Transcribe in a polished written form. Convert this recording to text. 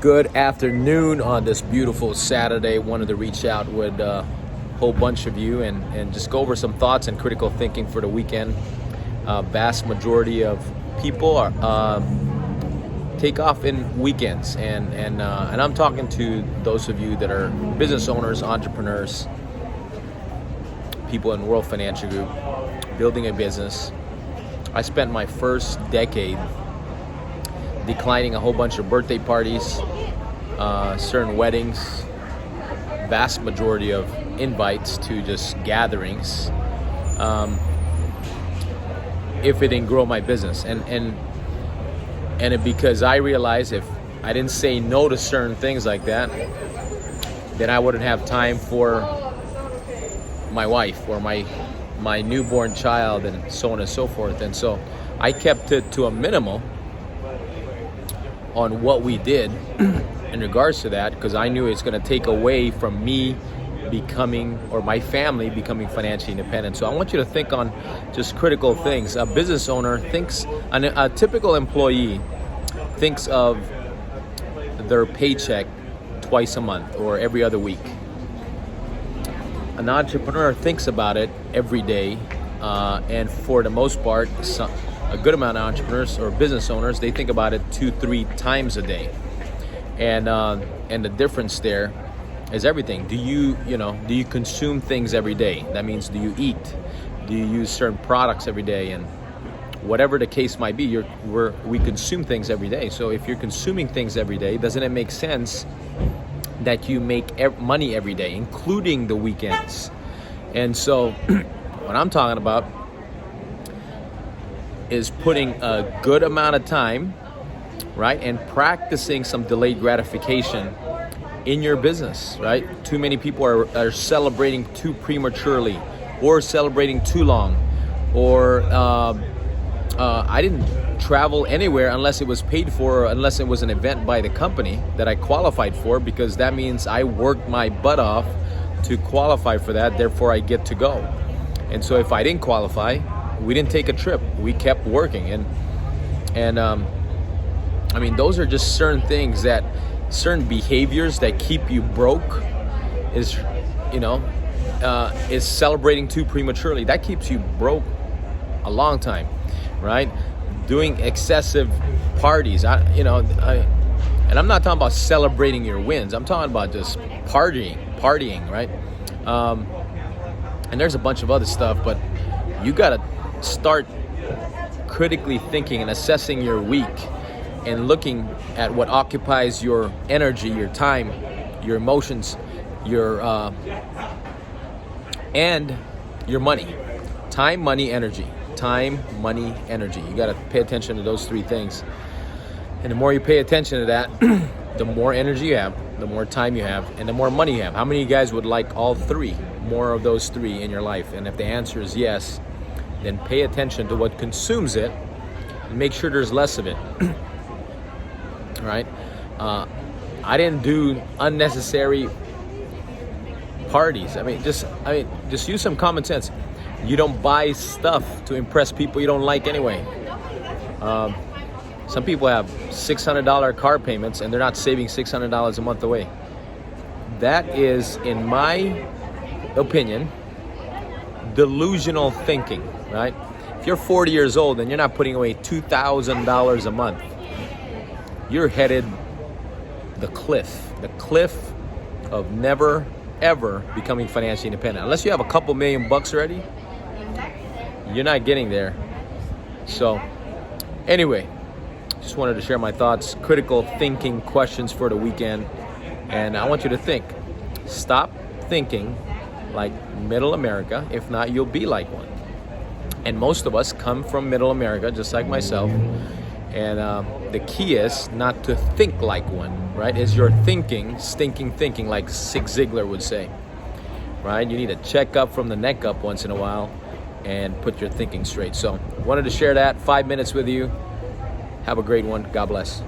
Good afternoon on this beautiful Saturday. Wanted to reach out with a whole bunch of you and just go over some thoughts and critical thinking for the weekend. Vast majority of people are take off in weekends, and I'm talking to those of you that are business owners, entrepreneurs, people in World Financial Group, building a business. I spent my first decade declining a whole bunch of birthday parties, certain weddings, vast majority of invites to just gatherings, if it didn't grow my business. Because I realized if I didn't say no to certain things like that, then I wouldn't have time for my wife or my newborn child and so on and so forth. And so I kept it to a minimal on what we did in regards to that, because I knew it's going to take away from me becoming, or my family becoming, financially independent. So I want you to think on just critical things. A business owner thinks, a typical employee thinks of their paycheck twice a month or every other week. An entrepreneur thinks about it every day, and for the most part, a good amount of entrepreneurs or business owners, they think about it 2-3 times a day. And the difference there is everything. Do you consume things every day? That means, do you eat? Do you use certain products every day? And whatever the case might be, we consume things every day. So if you're consuming things every day, doesn't it make sense that you make money every day, including the weekends? And so what I'm talking about is putting a good amount of time, right, and practicing some delayed gratification in your business, right? Too many people are celebrating too prematurely, or celebrating too long, or I didn't travel anywhere unless it was paid for, or unless it was an event by the company that I qualified for, because that means I worked my butt off to qualify for that, therefore I get to go. And so if I didn't qualify, we didn't take a trip, we kept working. And I mean, those are just certain things, that certain behaviors that keep you broke is celebrating too prematurely. That keeps you broke a long time, right? Doing excessive parties, and I'm not talking about celebrating your wins. I'm talking about just partying, right? And there's a bunch of other stuff, but you gotta start critically thinking and assessing your week and looking at what occupies your energy, your time, your emotions, and your money. Time, money, energy. Time, money, energy. You got to pay attention to those three things. And the more you pay attention to that, the more energy you have, the more time you have, and the more money you have. How many of you guys would like all three, more of those three in your life? And if the answer is yes, then pay attention to what consumes it and make sure there's less of it. Right? I didn't do unnecessary parties. I mean, just use some common sense. You don't buy stuff to impress people you don't like anyway. Some people have $600 car payments and they're not saving $600 a month away. That is, in my opinion, delusional thinking, right? If you're 40 years old and you're not putting away $2,000 a month, you're headed the cliff of never, ever becoming financially independent. Unless you have a couple $1,000,000 already, you're not getting there. So anyway, just wanted to share my thoughts, critical thinking questions for the weekend. And I want you to think. Stop thinking like middle America. If not, you'll be like one. And most of us come from middle America, just like myself. And the key is not to think like one, right? Is your thinking, stinking thinking, like Zig Ziglar would say, right? You need to check up from the neck up once in a while and put your thinking straight. So wanted to share that 5 minutes with you. Have a great one. God bless.